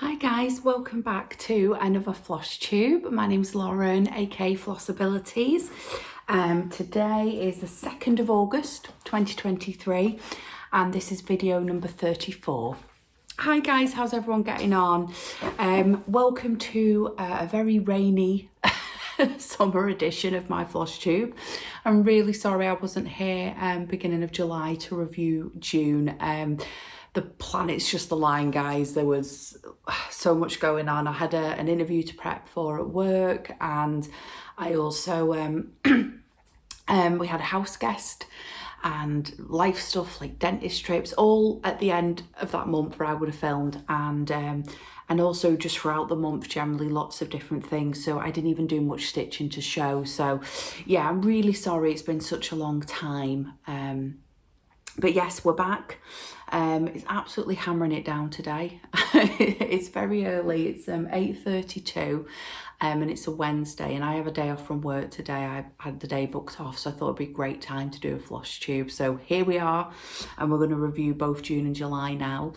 Hi guys, welcome back to another Flosstube. My name's Lauren, aka Flossabilities. Today is the 2nd of August 2023 and this is video number 34. Hi guys, how's everyone getting on? Welcome to a very rainy summer edition of my Flosstube. I'm really sorry I wasn't here beginning of July to review June. The planets just aligned, guys. There was so much going on. I had an interview to prep for at work, and I also we had a house guest and life stuff like dentist trips, all at the end of that month where I would have filmed, and also just throughout the month generally lots of different things. So I didn't even do much stitching to show. So yeah, I'm really sorry it's been such a long time. But yes, we're back. It's absolutely hammering it down today. It's very early. It's 8:32 and it's a Wednesday and I have a day off from work today. I had the day booked off, so I thought it'd be a great time to do a Flosstube. So here we are, and we're going to review both June and July now.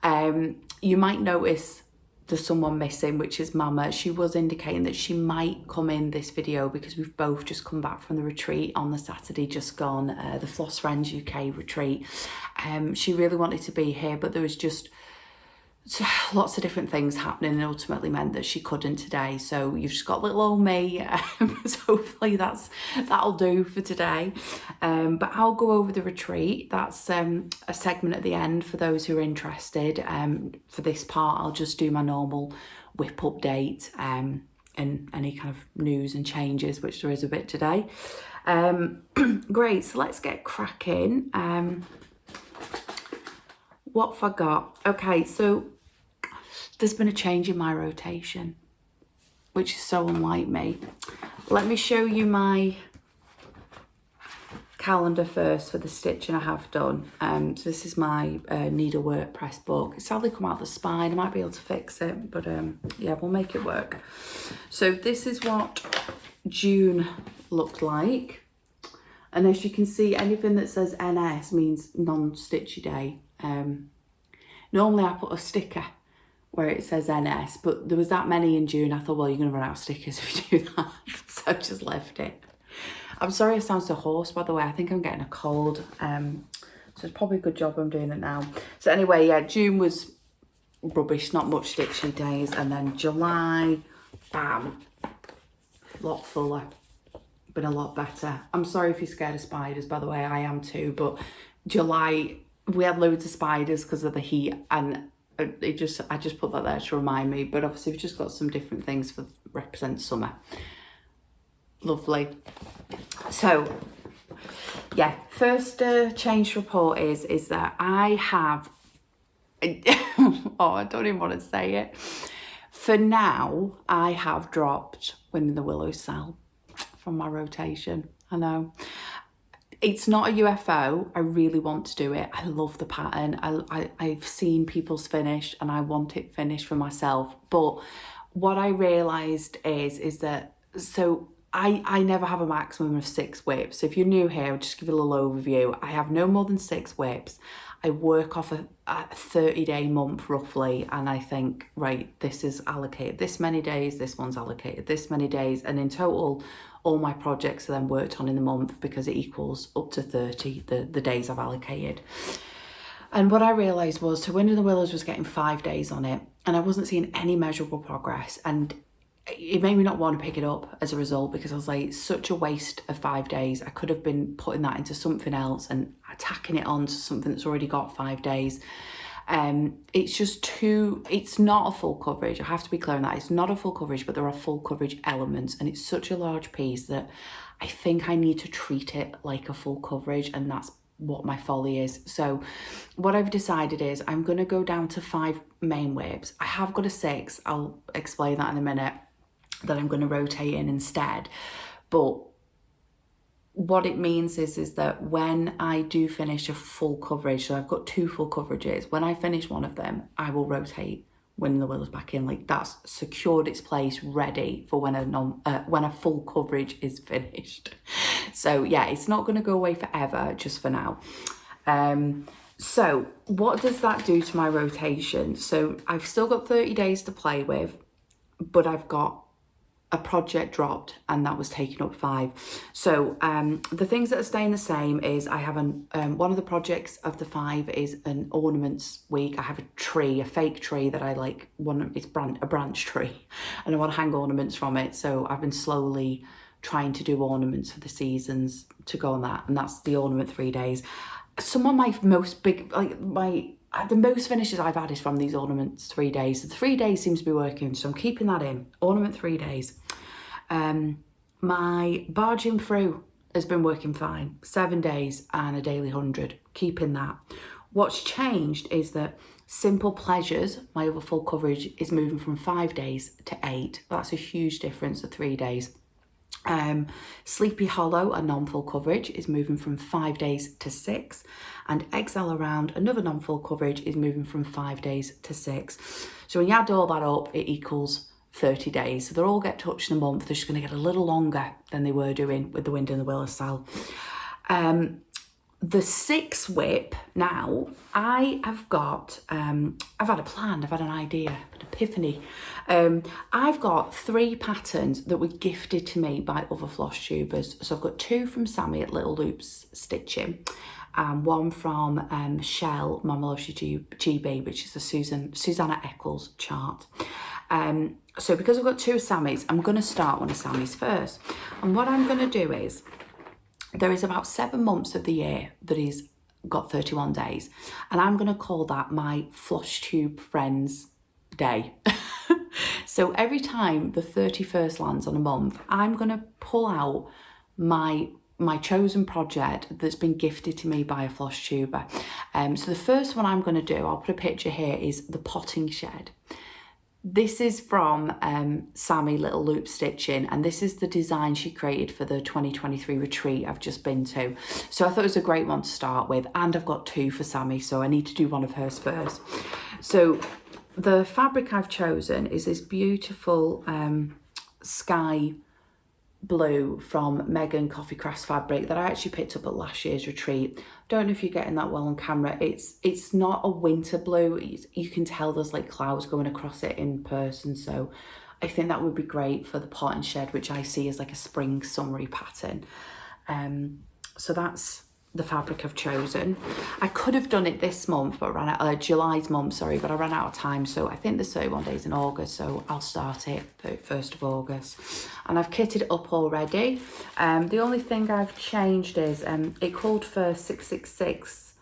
You might notice there's someone missing, which is Mama. She was indicating that she might come in this video because we've both just come back from the retreat on the Saturday just gone, the Floss Friends UK retreat. She really wanted to be here, but there was just lots of different things happening and ultimately meant that she couldn't today. So you've just got little old me. So hopefully that'll do for today. But I'll go over the retreat. That's a segment at the end for those who are interested. For this part, I'll just do my normal whip update and any kind of news and changes, which there is a bit today. Great, so let's get cracking. What have I got? Okay, so there's been a change in my rotation, which is so unlike me. Let me show you my calendar first for the stitching I have done. So this is my needlework press book. It's sadly come out the spine. I might be able to fix it, but yeah, we'll make it work. So this is what June looked like. And as you can see, anything that says NS means non-stitchy day. Normally I put a sticker where it says NS, but there was that many in June. I thought, well, you're going to run out of stickers if you do that. So I just left it. I'm sorry I sound so hoarse, by the way. I think I'm getting a cold. So it's probably a good job I'm doing it now. So anyway, yeah, June was rubbish, not much stitchy days. And then July, bam, a lot fuller, been a lot better. I'm sorry if you're scared of spiders, by the way, I am too. But July, we had loads of spiders because of the heat, and I just put that there to remind me. But obviously we've just got some different things for represent summer. Lovely. So yeah, first change report is that I have oh, I don't even want to say it. For now, I have dropped Wind in the Willows cell from my rotation. I know. It's not a UFO. I really want to do it. I love the pattern. I've seen people's finished and I want it finished for myself. But what I realised is that, so I never have a maximum of 6 whips. So if you're new here, I'll just give you a little overview. I have no more than 6 whips. I work off a 30-day month roughly, and I think, right, this is allocated this many days, this one's allocated this many days, and in total, all my projects are then worked on in the month because it equals up to 30, the days I've allocated. And what I realised was, so Wind in the Willows was getting 5 days on it, and I wasn't seeing any measurable progress, and it made me not want to pick it up as a result, because I was like, it's such a waste of 5 days. I could have been putting that into something else and attacking it onto something that's already got 5 days. It's just it's not a full coverage. I have to be clear on that. It's not a full coverage, but there are full coverage elements, and it's such a large piece that I think I need to treat it like a full coverage, and that's what my folly is. So what I've decided is I'm going to go down to 5 main whips. I have got a 6. I'll explain that in a minute, that I'm going to rotate in instead. But what it means is that when I do finish a full coverage, so I've got 2 full coverages, when I finish one of them, I will rotate Wind in the Willows back in. Like, that's secured its place, ready for when a full coverage is finished. So yeah, it's not going to go away forever, just for now. So what does that do to my rotation? So I've still got 30 days to play with, but I've got a project dropped and that was taking up 5. So the things that are staying the same is I have one of the projects of the 5 is an ornaments week. I have a tree, a fake tree that I like, it's a branch tree, and I want to hang ornaments from it. So I've been slowly trying to do ornaments for the seasons to go on that, and that's the ornament 3 days. Some of my most big, the most finishes I've had is from these ornaments 3 days. So the 3 days seems to be working, so I'm keeping that in. Ornament 3 days. My barging through has been working fine. 7 days and a daily 100, keeping that. What's changed is that Simple Pleasures, my other full coverage, is moving from 5 days to 8. That's a huge difference of 3 days. Sleepy Hollow, a non-full coverage, is moving from 5 days to 6, and Exile Around, another non-full coverage, is moving from 5 days to 6. So when you add all that up, it equals 30 days. So they all get touched in a month. They're just going to get a little longer than they were doing with the Wind and the Willow Cell. The 6 whip now, I have got, I've had a plan, I've had an idea, an epiphany. I've got 3 patterns that were gifted to me by other floss tubers. So I've got 2 from Sammy at Little Loops Stitching, and 1 from Shell, Mama Loves You GB, which is the Susanna Eccles chart. So because I've got 2 Sammys, I'm going to start one of Sammy's first. And what I'm going to do is, there is about 7 months of the year that he's got 31 days. And I'm going to call that my Flosstube Friends Day. So every time the 31st lands on a month, I'm going to pull out my chosen project that's been gifted to me by a floss tuber. So the first one I'm going to do, I'll put a picture here, is the potting shed. This is from Sammy Little Loop Stitching, and this is the design she created for the 2023 retreat I've just been to. So I thought it was a great one to start with, and I've got 2 for Sammy, so I need to do one of hers first. So the fabric I've chosen is this beautiful sky blue from Megan Coffee Crafts fabric that I actually picked up at last year's retreat. Don't know if you're getting that well on camera. It's not a winter blue. You can tell there's like clouds going across it in person, so I think that would be great for the potting shed, which I see as like a spring summery pattern. So that's the fabric I've chosen. I could have done it this month, but I ran out, July's month, sorry, but I ran out of time. So I think there's 31 days in August, so I'll start it 1st of August. And I've kitted it up already. The only thing I've changed is, it called for 666,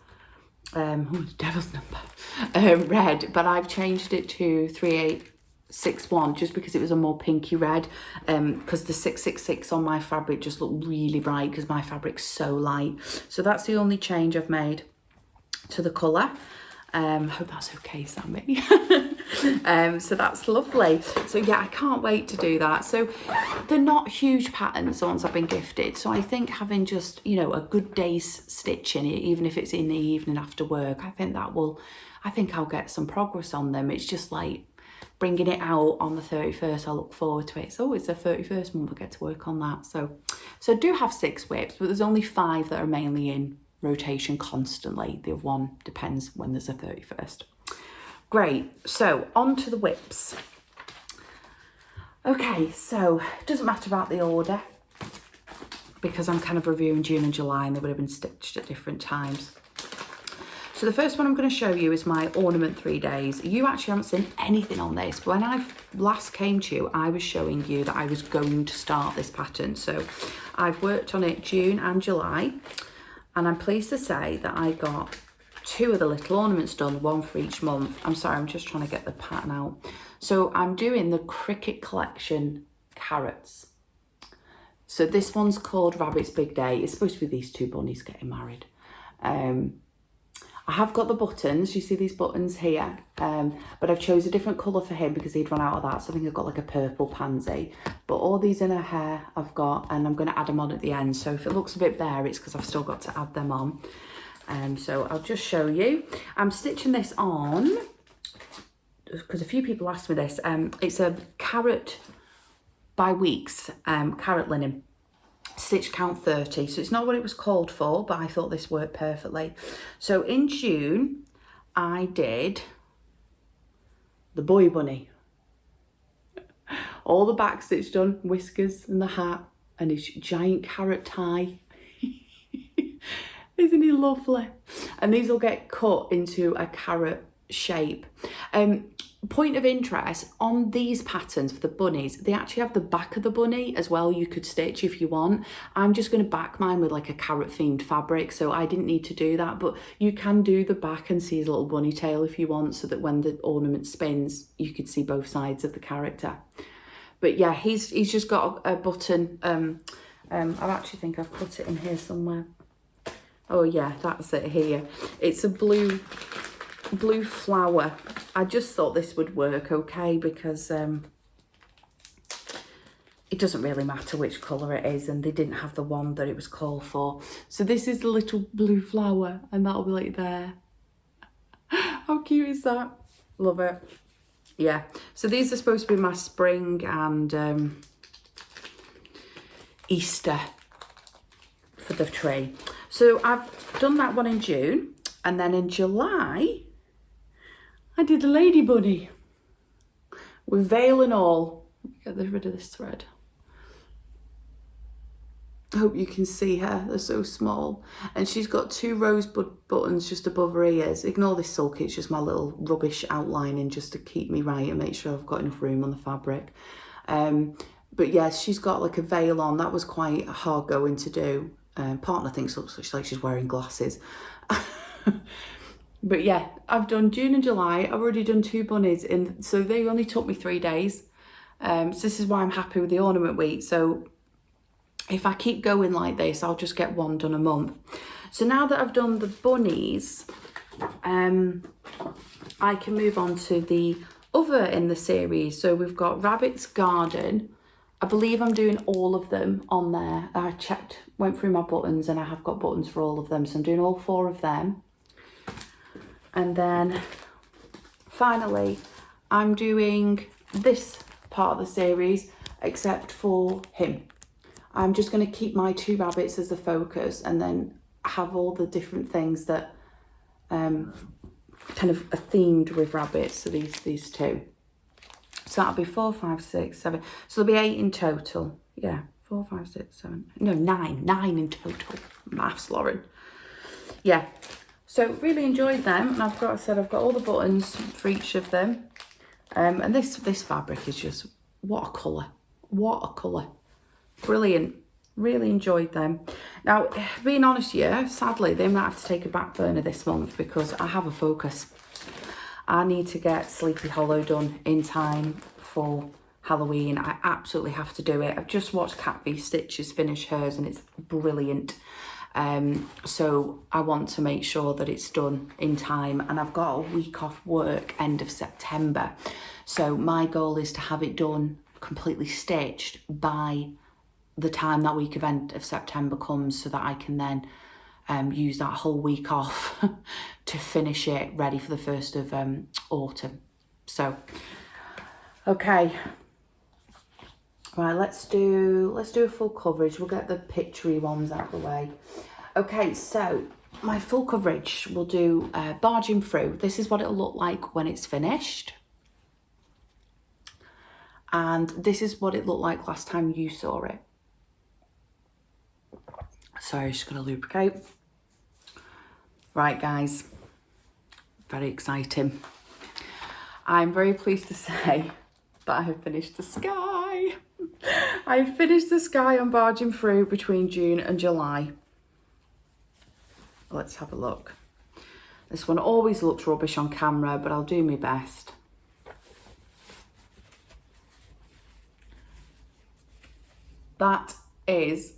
devil's number, red, but I've changed it to 3861 just because it was a more pinky red, because the 666 on my fabric just looked really bright because my fabric's so light. So that's the only change I've made to the colour. Hope that's okay, Sammy. So that's lovely. So yeah, I can't wait to do that. So they're not huge patterns, the ones I've been gifted. So I think having just, you know, a good day's stitching, even if it's in the evening after work, I think I'll get some progress on them. It's just like bringing it out on the 31st. I look forward to it. So it's the 31st month I get to work on that. So I do have 6 whips, but there's only 5 that are mainly in rotation constantly. The other one depends when there's a 31st. Great, so on to the whips. Okay, so it doesn't matter about the order because I'm kind of reviewing June and July and they would have been stitched at different times. So the first one I'm going to show you is my Ornament 3 days. You actually haven't seen anything on this, but when I last came to you, I was showing you that I was going to start this pattern. So I've worked on it June and July, and I'm pleased to say that I got 2 of the little ornaments done, 1 for each month. I'm sorry, I'm just trying to get the pattern out. So I'm doing the Cricket Collection carrots. So this one's called Rabbit's Big Day. It's supposed to be these 2 bunnies getting married. I have got the buttons, you see these buttons here, but I've chose a different colour for him because he'd run out of that, so I think I've got like a purple pansy. But all these inner hair I've got, and I'm going to add them on at the end, so if it looks a bit bare, it's because I've still got to add them on. So I'll just show you. I'm stitching this on, because a few people asked me this, it's a carrot by weeks, carrot linen. stitch count 30. So it's not what it was called for, but I thought this worked perfectly. So in June, I did the boy bunny. All the back stitch done, whiskers and the hat and his giant carrot tie. Isn't he lovely? And these will get cut into a carrot shape. Point of interest, on these patterns for the bunnies, they actually have the back of the bunny as well you could stitch if you want. I'm just going to back mine with like a carrot themed fabric, so I didn't need to do that, but you can do the back and see his little bunny tail if you want, so that when the ornament spins you could see both sides of the character. But yeah, he's just got a button. I actually think I've put it in here somewhere. Oh yeah, that's it here. It's a blue flower. I just thought this would work okay because it doesn't really matter which colour it is, and they didn't have the one that it was called for. So this is the little blue flower and that'll be like there. How cute is that? Love it. Yeah, so these are supposed to be my spring and Easter for the tree. So I've done that one in June, and then in July I did the lady bunny with veil and all. Get rid of this thread. I hope you can see her, they're so small. And she's got 2 rosebud buttons just above her ears. Ignore this sulky, it's just my little rubbish outlining just to keep me right and make sure I've got enough room on the fabric. But yeah, she's got like a veil on. That was quite hard going to do. Partner thinks it looks like she's wearing glasses. But yeah, I've done June and July. I've already done 2 bunnies, so they only took me 3 days. So this is why I'm happy with the ornament week. So if I keep going like this, I'll just get 1 done a month. So now that I've done the bunnies, I can move on to the other in the series. So we've got Rabbit's Garden. I believe I'm doing all of them on there. I checked, went through my buttons, and I have got buttons for all of them. So I'm doing all 4 of them. And then finally, I'm doing this part of the series, except for him. I'm just going to keep my 2 rabbits as the focus, and then have all the different things that kind of are themed with rabbits. So these 2. So that'll be 4, 5, 6, 7. So there'll be 8 in total. Yeah, 4, 5, 6, 7. No, 9 in total. Maths, Lauren. Yeah. So really enjoyed them, and I've got all the buttons for each of them. And this fabric is just, what a colour. What a colour. Brilliant. Really enjoyed them. Now, being honest here, sadly, they might have to take a back burner this month because I have a focus. I need to get Sleepy Hollow done in time for Halloween. I absolutely have to do it. I've just watched Cat V Stitches finish hers, and it's brilliant. So I want to make sure that it's done in time, and I've got a week off work end of September. So my goal is to have it done completely stitched by the time that week of end of September comes, so that I can then use that whole week off to finish it ready for the 1st of autumn. So okay, right, let's do a full coverage. We'll get the picturey ones out of the way. Okay, so my full coverage, we'll do Barging Through. This is what it'll look like when it's finished. And this is what it looked like last time you saw it. Sorry, just gonna lubricate. Right, guys, very exciting. I'm very pleased to say that I have finished the sky. I finished the sky on Barging Through between June and July. Let's have a look. This one always looks rubbish on camera, but I'll do my best. That is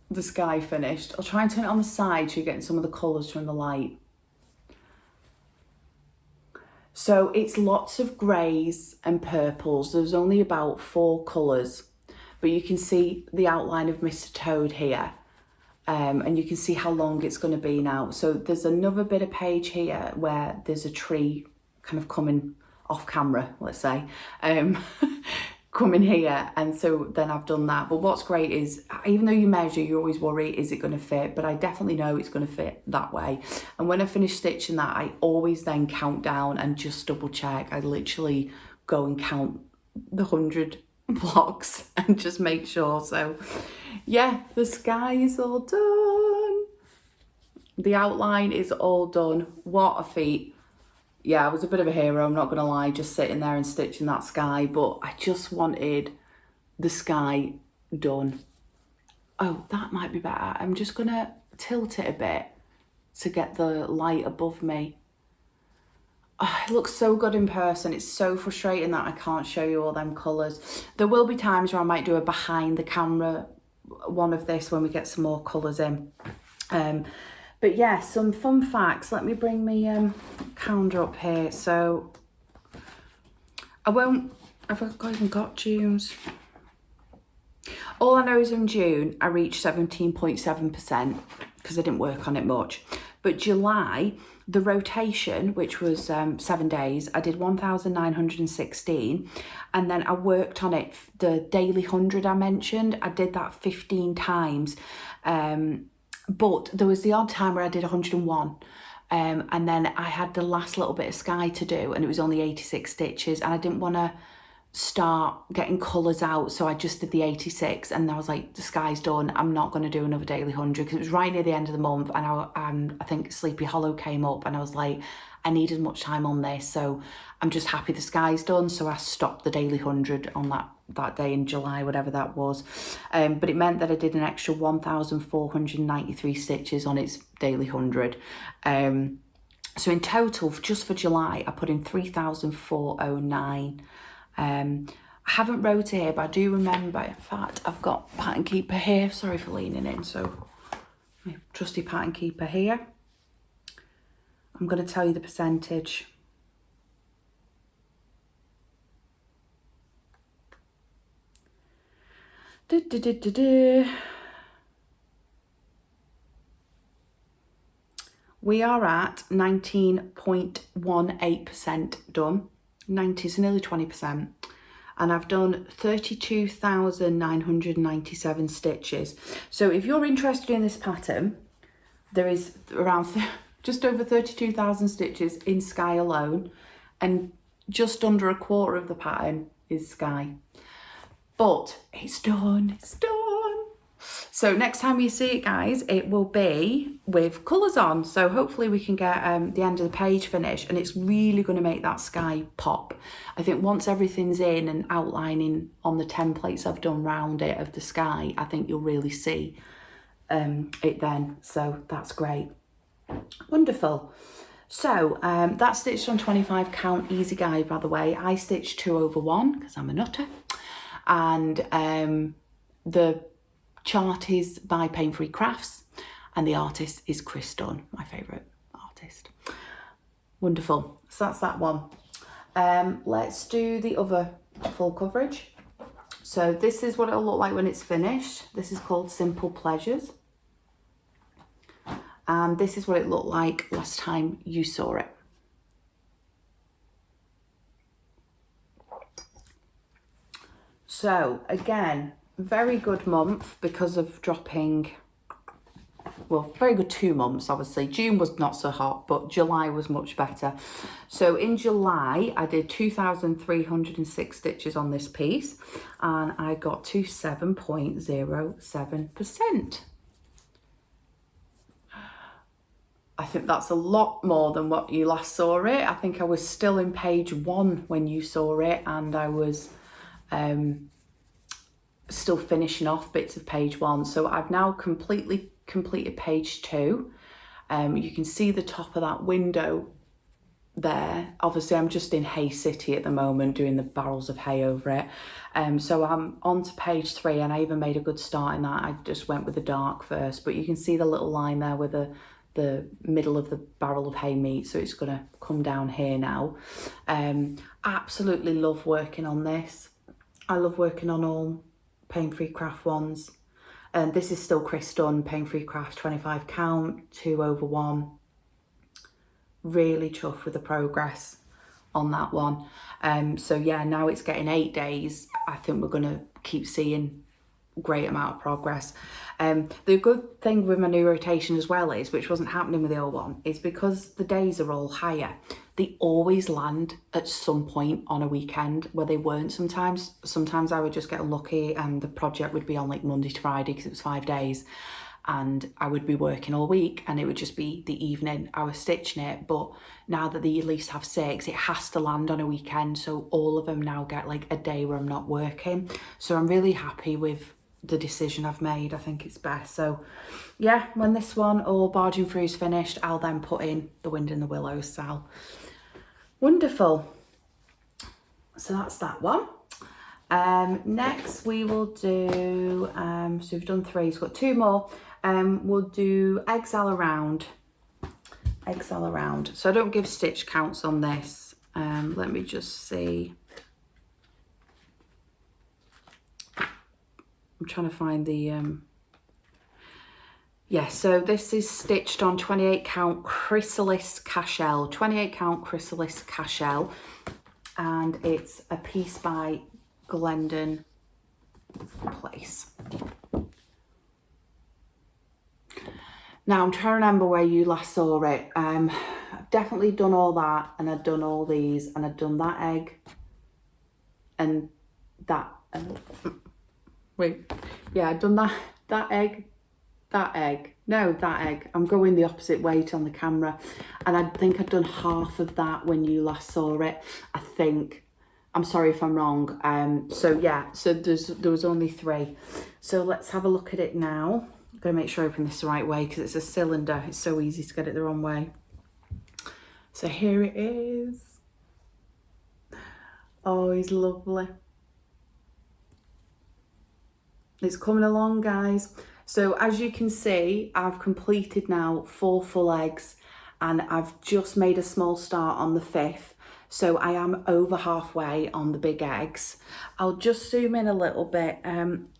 the sky finished. I'll try and turn it on the side so you're getting some of the colours from the light. So it's lots of greys and purples. There's only about 4 colours, but you can see the outline of Mr. Toad here. And you can see how long it's going to be now. So there's another bit of page here where there's a tree kind of coming off camera, let's say, come in here, and so then I've done that. But what's great is, even though you measure, you always worry, is it going to fit? But I definitely know it's going to fit that way. And when I finish stitching that, I always then count down and just double check. I literally go and count the 100 blocks and just make sure. So yeah, the sky is all done. The outline is all done. What a feat. Yeah, I was a bit of a hero, I'm not going to lie, just sitting there and stitching that sky, but I just wanted the sky done. Oh, that might be better. I'm just going to tilt it a bit to get the light above me. Oh, it looks so good in person. It's so frustrating that I can't show you all them colours. There will be times where I might do a behind the camera one of this when we get some more colours in. But yeah, some fun facts. Let me bring my calendar up here. So I've even got June's. All I know is in June, I reached 17.7% because I didn't work on it much. But July, the rotation, which was 7 days, I did 1,916. And then I worked on it, the daily 100 I mentioned, I did that 15 times. But there was the odd time where I did 101. And then I had the last little bit of sky to do, and it was only 86 stitches, and I didn't want to start getting colours out, so I just did the 86, and I was like, the sky's done, I'm not going to do another daily 100, because it was right near the end of the month, and I think Sleepy Hollow came up, and I was like, I need as much time on this, so I'm just happy the sky's done. So I stopped the daily 100 on that day in July, whatever that was. But it meant that I did an extra 1,493 stitches on its daily 100. So in total, just for July, I put in 3,409. I haven't wrote it here, but I do remember, in fact, I've got pattern keeper here. Sorry for leaning in. So my trusty pattern keeper here. I'm going to tell you the percentage. We are at 19.18% done. 90 is nearly 20. And I've done 32,997 stitches. So if you're interested in this pattern, there is around just over 32,000 stitches in sky alone, and just under a quarter of the pattern is sky. But it's done, it's done. So next time you see it, guys, it will be with colours on. So hopefully we can get the end of the page finished, and it's really going to make that sky pop. I think once everything's in and outlining on the templates I've done round it of the sky, I think you'll really see it then. So that's great. Wonderful. So that's stitched on 25 count easy guide, by the way. I stitched 2 over 1 because I'm a nutter. And the chart is by Paine Crafts, and the artist is Chris Dunn, my favourite artist. Wonderful. So that's that one. Let's do the other full coverage. So this is what it'll look like when it's finished. This is called Simple Pleasures. And this is what it looked like last time you saw it. So again, very good month because of dropping, well, very good 2 months, obviously. June was not so hot, but July was much better. So in July, I did 2,306 stitches on this piece, and I got to 7.07%. I think that's a lot more than what you last saw it. I think I was still in page 1 when you saw it, and I was still finishing off bits of page 1. So I've now completely completed page 2. You can see the top of that window there. Obviously I'm just in Hay City at the moment doing the barrels of hay over it. So I'm on to page 3, and I even made a good start in that. I just went with the dark first, but you can see the little line there where the middle of the barrel of hay meets, so it's going to come down here now. Absolutely love working on this. I love working on all Paine Craft ones. And this is still Chris Dunn, Paine Craft 25 count, 2 over 1. Really chuffed with the progress on that one. So yeah, now it's getting 8 days. I think we're gonna keep seeing great amount of progress. The good thing with my new rotation as well is, which wasn't happening with the old one, is because the days are all higher, they always land at some point on a weekend where they weren't sometimes. Sometimes I would just get lucky and the project would be on like Monday to Friday because it was 5 days, and I would be working all week and it would just be the evening I was stitching it. But now that they at least have 6, it has to land on a weekend, so all of them now get like a day where I'm not working. So I'm really happy with the decision I've made. I think it's best. So yeah, when this one or Barging Through is finished, I'll then put in the Wind in the Willows style. Wonderful. So that's that one. Next we will do, so we've done 3, so we've got 2 more. We'll do eggs all around. Eggs all around. So I don't give stitch counts on this. Let me just see. I'm trying to find the, yeah, so this is stitched on 28 count chrysalis cashel, 28 count chrysalis cashel, and it's a piece by Glendon Place. Now I'm trying to remember where you last saw it. I've definitely done all that, and I've done all these, and I've done that egg and that, wait, yeah, I've done that egg, no, that egg. I'm going the opposite way on the camera, and I think I've done half of that when you last saw it, I think. I'm sorry if I'm wrong. So yeah, so there was only 3. So let's have a look at it now. I'm gonna make sure I open this the right way because it's a cylinder. It's so easy to get it the wrong way. So here it is. Oh, he's lovely. It's coming along, guys. So as you can see, I've completed now 4 full eggs, and I've just made a small start on the 5th. So I am over halfway on the big eggs. I'll just zoom in a little bit.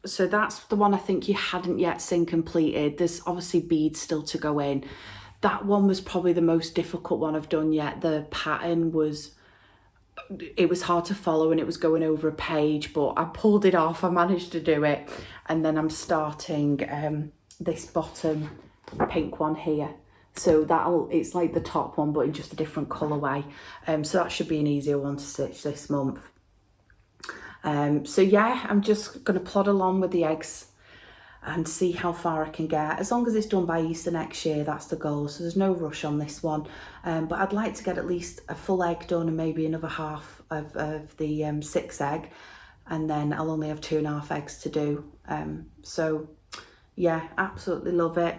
So that's the one I think you hadn't yet seen completed. There's obviously beads still to go in. That one was probably the most difficult one I've done yet. The pattern was, it was hard to follow and it was going over a page, but I pulled it off. I managed to do it. And then I'm starting this bottom pink one here. So it's like the top one, but in just a different colourway. So that should be an easier one to stitch this month. So yeah, I'm just going to plod along with the eggs and see how far I can get. As long as it's done by Easter next year, that's the goal. So there's no rush on this one. But I'd like to get at least a full egg done and maybe another half of the 6 egg. And then I'll only have 2.5 eggs to do. So yeah, absolutely love it.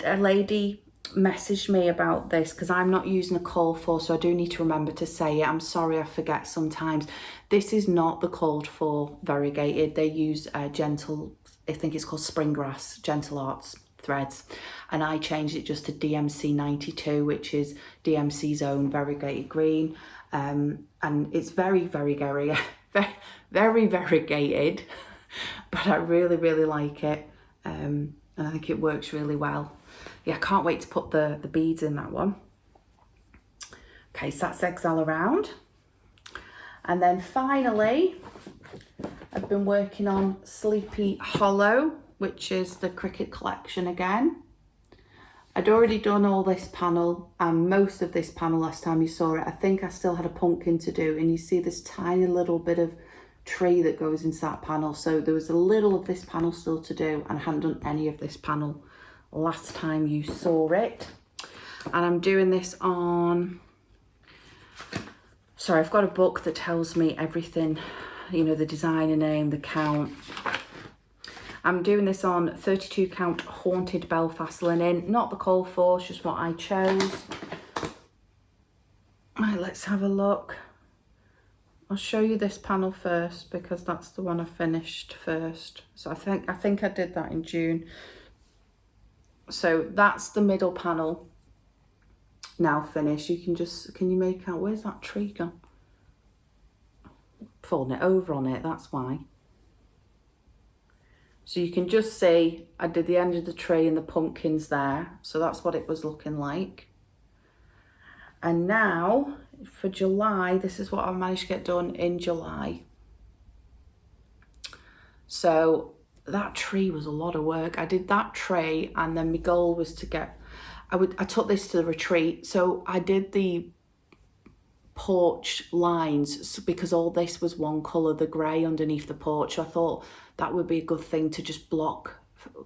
A lady messaged me about this because I'm not using a call for, so I do need to remember to say it. I'm sorry, I forget sometimes. This is not the called for variegated. They use gentle, I think it's called Springgrass, Gentle Arts threads, and I changed it just to DMC 92, which is DMC's own variegated green. And it's very variegated, very variegated, but I really, really like it. And I think it works really well. Yeah, I can't wait to put the beads in that one. Okay, so that's eggs all around. And then finally, I've been working on Sleepy Hollow, which is the Cricket collection again. I'd already done all this panel and most of this panel last time you saw it. I think I still had a pumpkin to do, and you see this tiny little bit of tree that goes into that panel. So there was a little of this panel still to do, and I hadn't done any of this panel last time you saw it. And I'm doing this on, sorry, I've got a book that tells me everything, you know, the designer name, the count. I'm doing this on 32 count Haunted Belfast linen, not the call for, it's just what I chose. Right, let's have a look. I'll show you this panel first because that's the one I finished first. So I think I did that in June. So that's the middle panel now finished. You can just, can you make out, where's that tree gone? Folding it over on it, that's why. So you can just see I did the end of the tree and the pumpkins there. So that's what it was looking like. And now for July, this is what I managed to get done in July. So that tree was a lot of work. I did that tree, and then my goal was to get, I took this to the retreat. So I did the porch lines because all this was one colour, the grey underneath the porch. So I thought that would be a good thing to just block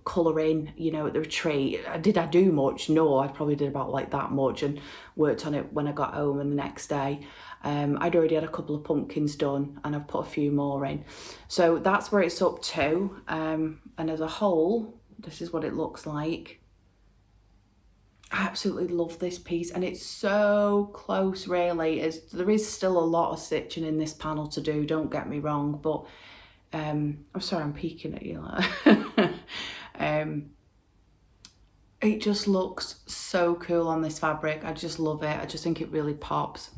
colour in, you know, at the retreat. Did I do much? No, I probably did about like that much, and worked on it when I got home and the next day. I'd already had a couple of pumpkins done, and I've put a few more in. So that's where it's up to. And as a whole, this is what it looks like. I absolutely love this piece, and it's so close really. There is still a lot of stitching in this panel to do, don't get me wrong, but I'm sorry I'm peeking at you. It just looks so cool on this fabric. I just love it. I just think it really pops.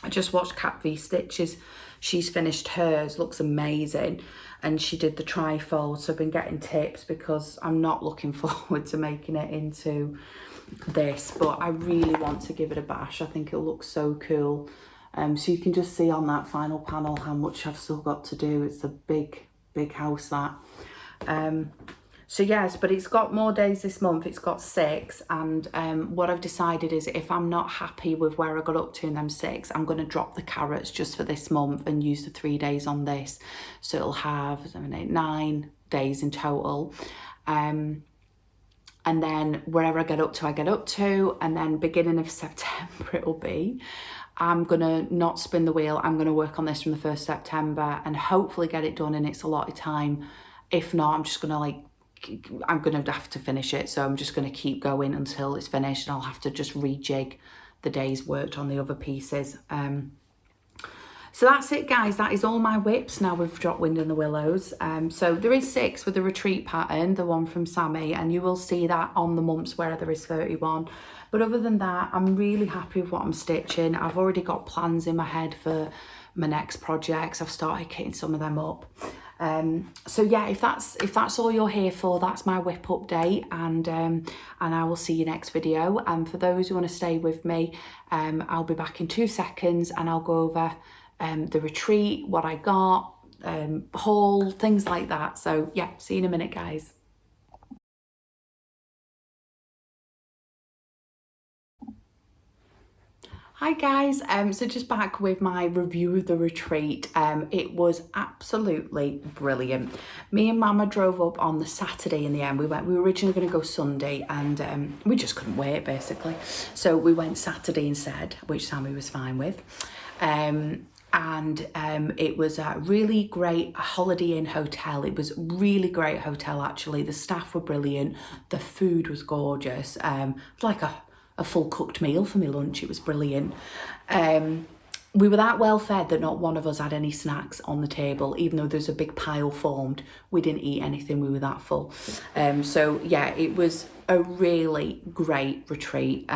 I just watched Kat V Stitches. She's finished hers, looks amazing. And she did the trifold, so I've been getting tips because I'm not looking forward to making it into this, but I really want to give it a bash. I think it'll look so cool. So you can just see on that final panel how much I've still got to do. It's a big house, that. So yes, but it's got more days this month. It's got 6, and what I've decided is if I'm not happy with where I got up to in them 6, I'm going to drop the carrots just for this month and use the 3 days on this. So it'll have 7, 8, 9 days in total. And then wherever I get up to, and then beginning of September it'll be. I'm gonna not spin the wheel. I'm gonna work on this from the 1st September and hopefully get it done in its allotted time. If not, I'm just gonna I'm gonna have to finish it. So I'm just gonna keep going until it's finished, and I'll have to just rejig the days worked on the other pieces. So that's it, guys. That is all my whips. Now we've dropped Wind in the Willows. So there is 6 with the retreat pattern, the one from Sammy, and you will see that on the months where there is 31. But other than that, I'm really happy with what I'm stitching. I've already got plans in my head for my next projects. I've started kitting some of them up. So yeah, if that's all you're here for, that's my whip update, and I will see you next video. And for those who want to stay with me, I'll be back in 2 seconds, and I'll go over the retreat, what I got, haul, things like that. So yeah, see you in a minute, guys. Hi guys, so just back with my review of the retreat. It was absolutely brilliant. Me and Mama drove up on the Saturday in the end. We were originally going to go Sunday, and we just couldn't wait basically. So we went Saturday instead, which Sammy was fine with. It was a really great Holiday Inn hotel. It was really great hotel actually. The staff were brilliant. The food was gorgeous. It was like a full cooked meal for me lunch. It was brilliant. We were that well fed that not one of us had any snacks on the table, even though there's a big pile formed. We didn't eat anything, we were that full. So yeah, it was a really great retreat.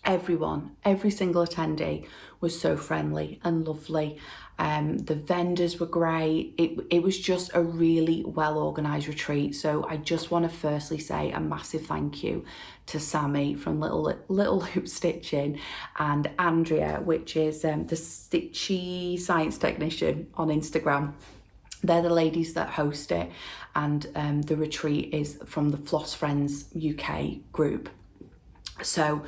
Everyone, every single attendee was so friendly and lovely. The vendors were great. It was just a really well organised retreat. So I just want to firstly say a massive thank you to Sammy from Little Hoop Stitching, and Andrea, which is the Stitchy Science Technician on Instagram. They're the ladies that host it, and the retreat is from the Floss Friends UK group. So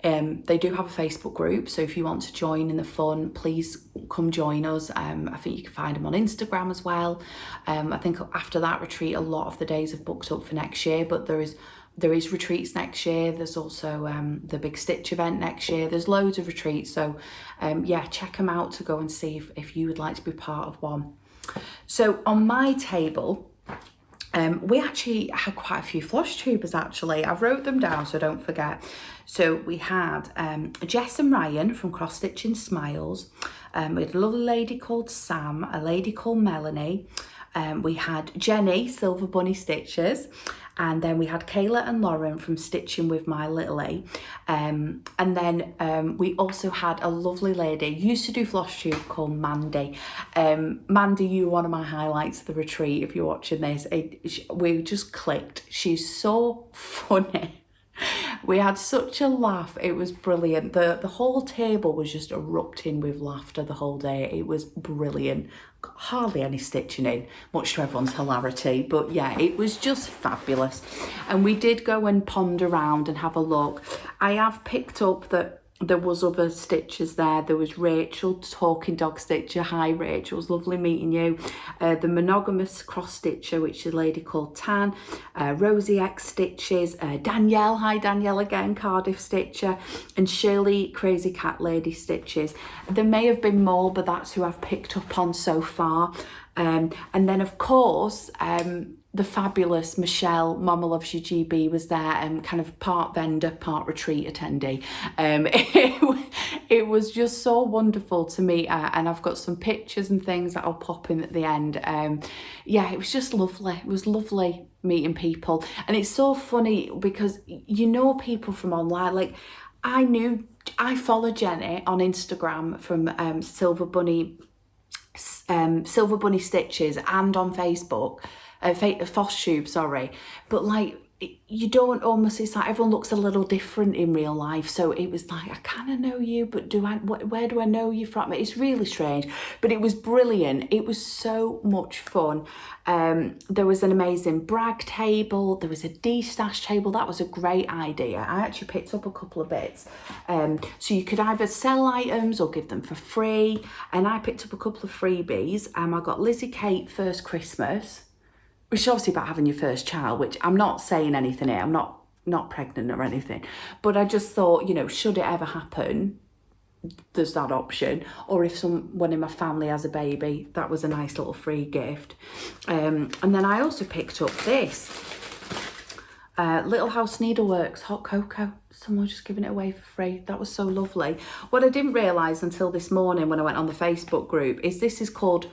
they do have a Facebook group, so if you want to join in the fun, please come join us. I think you can find them on Instagram as well. I think after that retreat, a lot of the days have booked up for next year, but there is retreats next year. There's also the big Stitch event next year. There's loads of retreats, so yeah, check them out to go and see if you would like to be part of one. So on my table, we actually had quite a few Flosstubers actually. I've wrote them down so don't forget. So we had Jess and Ryan from Cross Stitching Smiles. We had a lovely lady called Sam, a lady called Melanie. We had Jenny, Silver Bunny Stitches. And then we had Kayla and Lauren from Stitching with My Little A. And then we also had a lovely lady, used to do Flosstube, called Mandy. Mandy, you were one of my highlights of the retreat if you're watching this. We just clicked. She's so funny. We had such a laugh. It was brilliant. The whole table was just erupting with laughter the whole day. It was brilliant. Hardly any stitching in, much to everyone's hilarity, but yeah, it was just fabulous. And we did go and ponder around and have a look. I have picked up that there was other stitchers there. There was Rachel, Talking Dog Stitcher. Hi Rachel, it was lovely meeting you. The Monogamous Cross Stitcher, which is a lady called Tan. Rosie X Stitches. Danielle, hi Danielle again, Cardiff Stitcher. And Shirley Crazy Cat Lady Stitches. There may have been more, but that's who I've picked up on so far. And then of course, the fabulous Michelle, Mama Loves You GB, was there, and kind of part vendor, part retreat attendee. It was just so wonderful to meet her, and I've got some pictures and things that I'll pop in at the end. Yeah, it was just lovely. It was lovely meeting people, and it's so funny because you know people from online. Like I follow Jenny on Instagram from Silver Bunny Stitches, and on Facebook. Flosstube, sorry, but like you don't almost, it's like everyone looks a little different in real life, so it was like I kind of know you, but where do I know you from? It's really strange, but it was brilliant. It was so much fun. There was an amazing brag table, there was a de-stash table. That was a great idea. I actually picked up a couple of bits, so you could either sell items or give them for free, and I picked up a couple of freebies. I got Lizzie Kate First Christmas, which is obviously about having your first child, which I'm not saying anything here, I'm not pregnant or anything, but I just thought, you know, should it ever happen, there's that option. Or if someone in my family has a baby, that was a nice little free gift. And then I also picked up this Little House Needleworks hot cocoa. Someone just giving it away for free. That was so lovely. What I didn't realise until this morning when I went on the Facebook group is this is called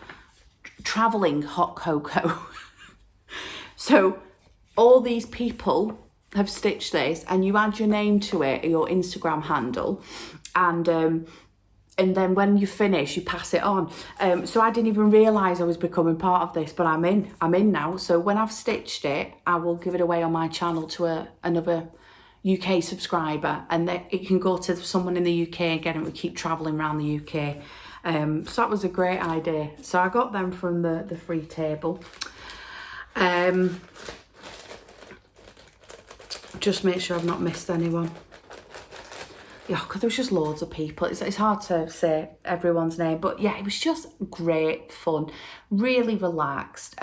travelling hot cocoa. So all these people have stitched this, and you add your name to it, your Instagram handle, and then when you finish, you pass it on. So I didn't even realise I was becoming part of this, but I'm in now. So when I've stitched it, I will give it away on my channel to another UK subscriber, and then it can go to someone in the UK again, and we keep travelling around the UK. So that was a great idea. So I got them from the free table. Just make sure I've not missed anyone. Yeah, because there was just loads of people. It's hard to say everyone's name, but yeah, it was just great fun, really relaxed,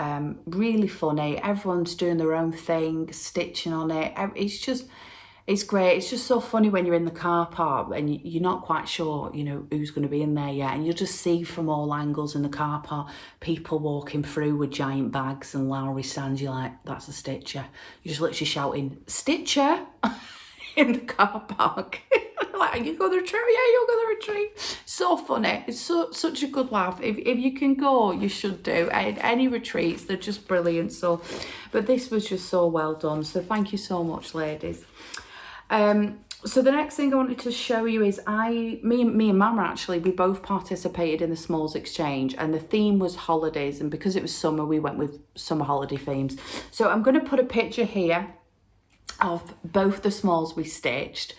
really funny. Everyone's doing their own thing, stitching on it. It's great. It's just so funny when you're in the car park and you're not quite sure, you know, who's going to be in there yet. And you'll just see from all angles in the car park, people walking through with giant bags and Lowry stands. You're like, that's a stitcher. You're just literally shouting, Stitcher, in the car park. Like, you go to the retreat? Yeah, you'll go to the retreat. So funny. It's such a good laugh. If you can go, you should do. Any retreats, they're just brilliant. So, but this was just so well done. So thank you so much, ladies. So the next thing I wanted to show you is me and Mama, actually, we both participated in the Smalls Exchange, and the theme was holidays, and because it was summer, we went with summer holiday themes. So I'm going to put a picture here of both the smalls we stitched.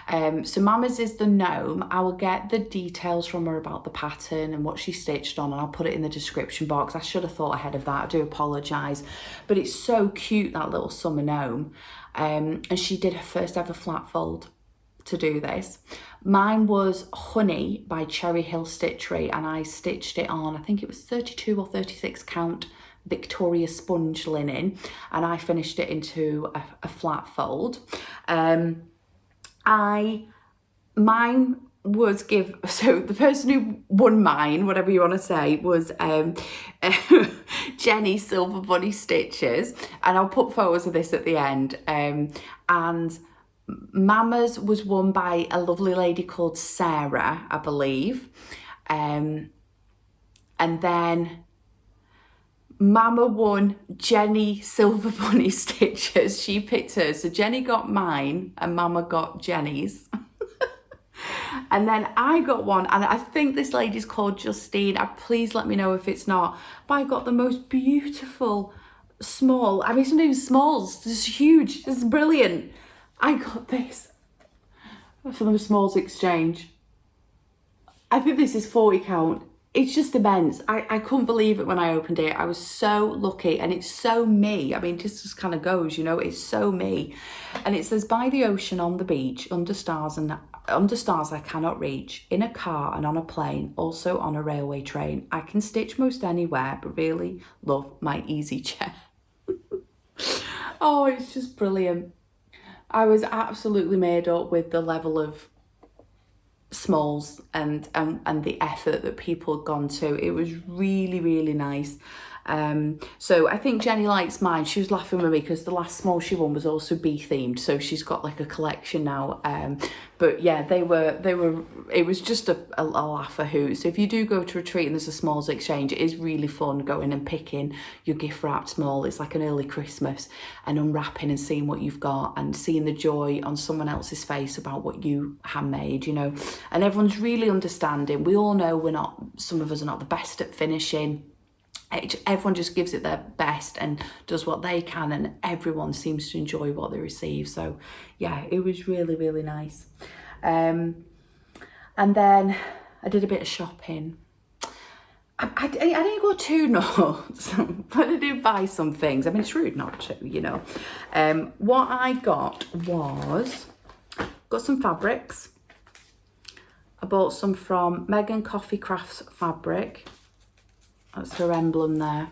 So Mama's is the gnome. I will get the details from her about the pattern and what she stitched on, and I'll put it in the description box. I should have thought ahead of that. I do apologise, but it's so cute, that little summer gnome. And she did her first ever flat fold to do this. Mine was Honey by Cherry Hill Stitchery, and I stitched it on, I think it was 32 or 36 count Victoria sponge linen, and I finished it into a flat fold. Mine was so the person who won mine, whatever you want to say, was Jenny Silver Bunny Stitches, and I'll put photos of this at the end. And Mama's was won by a lovely lady called Sarah, I believe, and then Mama won Jenny Silver Bunny Stitches. She picked hers. So Jenny got mine and Mama got Jenny's. And then I got one, and I think this lady's called Justine. Please let me know if it's not. But I got the most beautiful small. I mean, it's not even smalls. This is huge. This is brilliant. I got this for the Smalls Exchange. I think this is 40 count. It's just immense. I couldn't believe it when I opened it. I was so lucky, and it's so me. I mean, just kind of goes, you know, it's so me. And it says, by the ocean, on the beach, under stars I cannot reach, in a car and on a plane, also on a railway train. I can stitch most anywhere, but really love my easy chair. Oh, it's just brilliant. I was absolutely made up with the level of Smalls and the effort that people had gone to. It was really, really nice. So I think Jenny likes mine. She was laughing with me because the last small she won was also bee themed, so she's got like a collection now. But yeah, they were it was just a laugh, a hoot. So if you do go to a retreat and there's a Smalls Exchange, it is really fun going and picking your gift wrapped small. It's like an early Christmas, and unwrapping and seeing what you've got and seeing the joy on someone else's face about what you handmade, you know. And everyone's really understanding. We all know some of us are not the best at finishing. Everyone just gives it their best and does what they can, and everyone seems to enjoy what they receive. So yeah, it was really, really nice. And then I did a bit of shopping. I didn't go too nuts, but I did buy some things. I mean, it's rude not to, you know. What I got some fabrics. I bought some from Megan Coffee Crafts Fabric. That's her emblem there.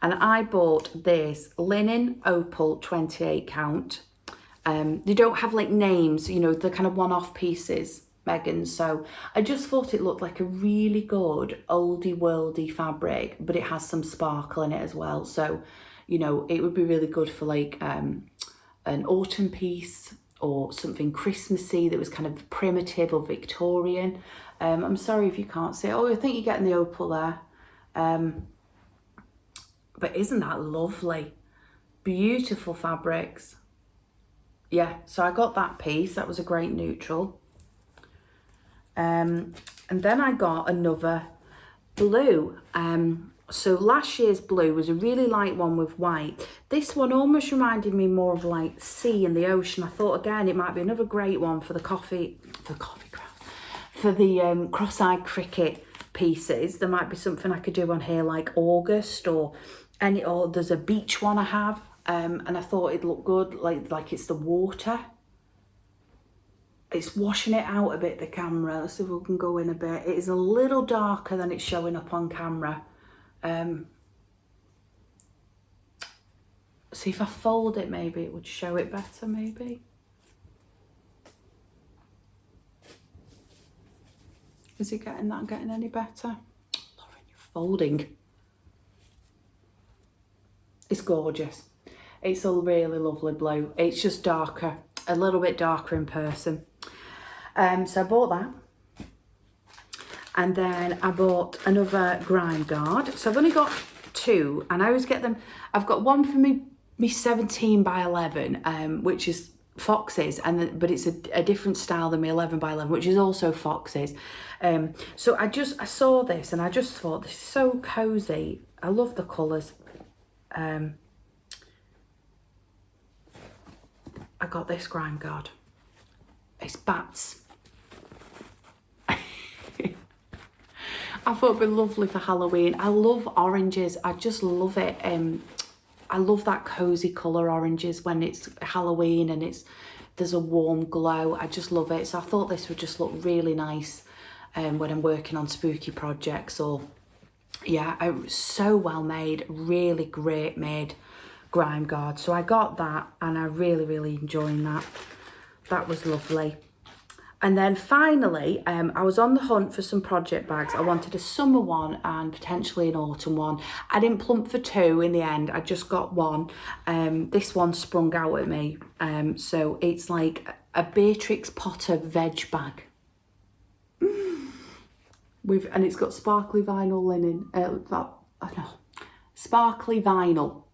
And I bought this linen opal 28 count. They don't have like names, you know, they're kind of one-off pieces, Megan. So I just thought it looked like a really good oldie worldy fabric, but it has some sparkle in it as well. So, you know, it would be really good for like an autumn piece, or something Christmassy that was kind of primitive or Victorian. I'm sorry if you can't see it. Oh, I think you're getting the opal there. But isn't that lovely? Beautiful fabrics. Yeah, so I got that piece. That was a great neutral. And then I got another blue. So last year's blue was a really light one with white. This one almost reminded me more of like sea and the ocean. I thought again it might be another great one for the cross-eyed cricket pieces. There might be something I could do on here like August or there's a beach one I have. And I thought it'd look good, like it's the water. It's washing it out a bit, the camera. Let's see if we can go in a bit. It is a little darker than it's showing up on camera. See if I fold it, maybe it would show it better, maybe. Is it getting any better? Lauren, you're folding. It's gorgeous. It's a really lovely blue. It's just darker, a little bit darker in person. So I bought that. And then I bought another grime guard. So I've only got two, and I always get them. I've got one for me 17 by 11, which is foxes, but it's a different style than my 11 by 11, which is also foxes. So I saw this and I just thought, this is so cozy. I love the colours. I got this grime guard. It's bats. I thought it'd be lovely for Halloween. I love oranges. I just love it. I love that cozy colour oranges when it's Halloween and there's a warm glow. I just love it. So I thought this would just look really nice when I'm working on spooky projects. Or yeah, it was so well made, really great made grime guard. So I got that and I really, really enjoying that. That was lovely. And then finally, I was on the hunt for some project bags. I wanted a summer one and potentially an autumn one. I didn't plump for two in the end. I just got one. This one sprung out at me. So it's like a Beatrix Potter veg bag. And it's got sparkly vinyl linen. Sparkly vinyl.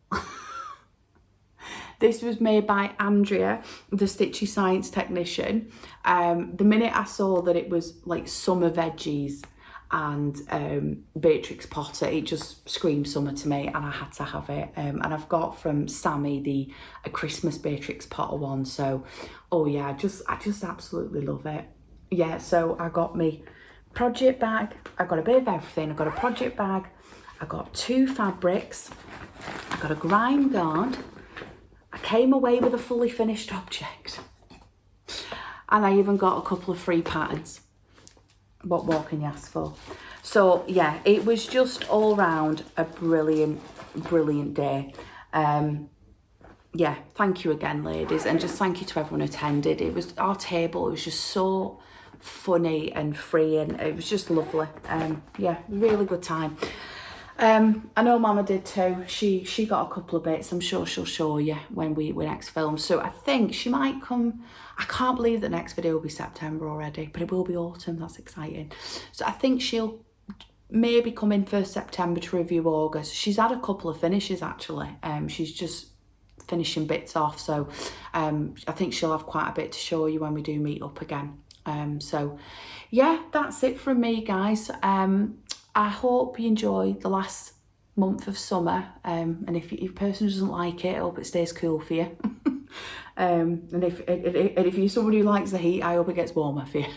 This was made by Andrea, the Stitchy Science Technician. The minute I saw that it was like summer veggies, and Beatrix Potter. It just screamed summer to me, and I had to have it. And I've got from Sammy a Christmas Beatrix Potter one. So, oh yeah, I just absolutely love it. Yeah, so I got me project bag. I got a bit of everything. I got a project bag. I got 2 fabrics. I got a grime guard. I came away with a fully finished object. And I even got a couple of free patterns. What more can you ask for? So yeah, it was just all round a brilliant day. Yeah, thank you again, ladies, and just thank you to everyone who attended. It was our table, it was just so funny and free, and it was just lovely. Yeah, really good time. I know Mama did too. She got a couple of bits. I'm sure she'll show you when we next film. So I think she might come. I can't believe the next video will be September already, but it will be autumn. That's exciting. So I think she'll maybe come in 1st September to review August. She's had a couple of finishes actually. She's just finishing bits off. So I think she'll have quite a bit to show you when we do meet up again. So yeah, that's it from me, guys. I hope you enjoy the last month of summer, and if your person doesn't like it, I hope it stays cool for you. And if you're somebody who likes the heat, I hope it gets warmer for you.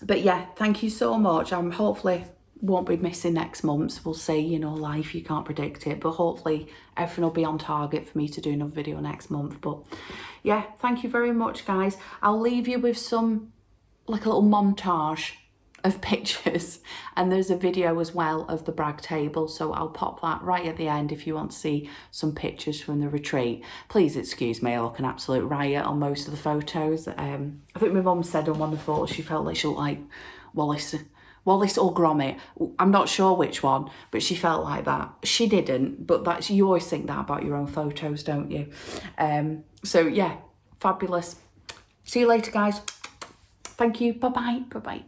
But yeah, thank you so much. Hopefully won't be missing next month. We'll see, you know, life, you can't predict it, but hopefully everything will be on target for me to do another video next month. But yeah, thank you very much, guys. I'll leave you with some, like a little montage of pictures, and there's a video as well of the brag table, so I'll pop that right at the end if you want to see some pictures from the retreat. Please excuse me, I look an absolute riot on most of the photos. I think my mum said on one of the photos she felt like she looked like Wallace or Gromit. I'm not sure which one, but she felt like that. She didn't, but you always think that about your own photos, don't you? So yeah, fabulous. See you later, guys. Thank you. Bye-bye. Bye-bye.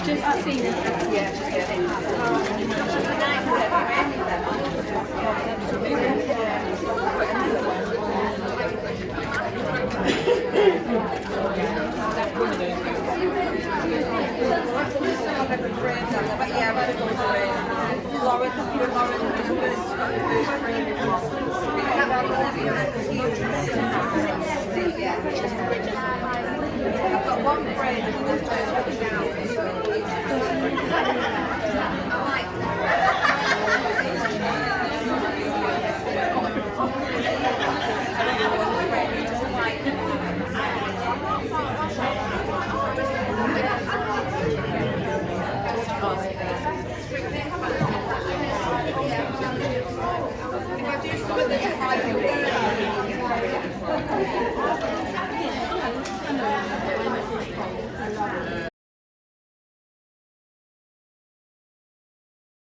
Just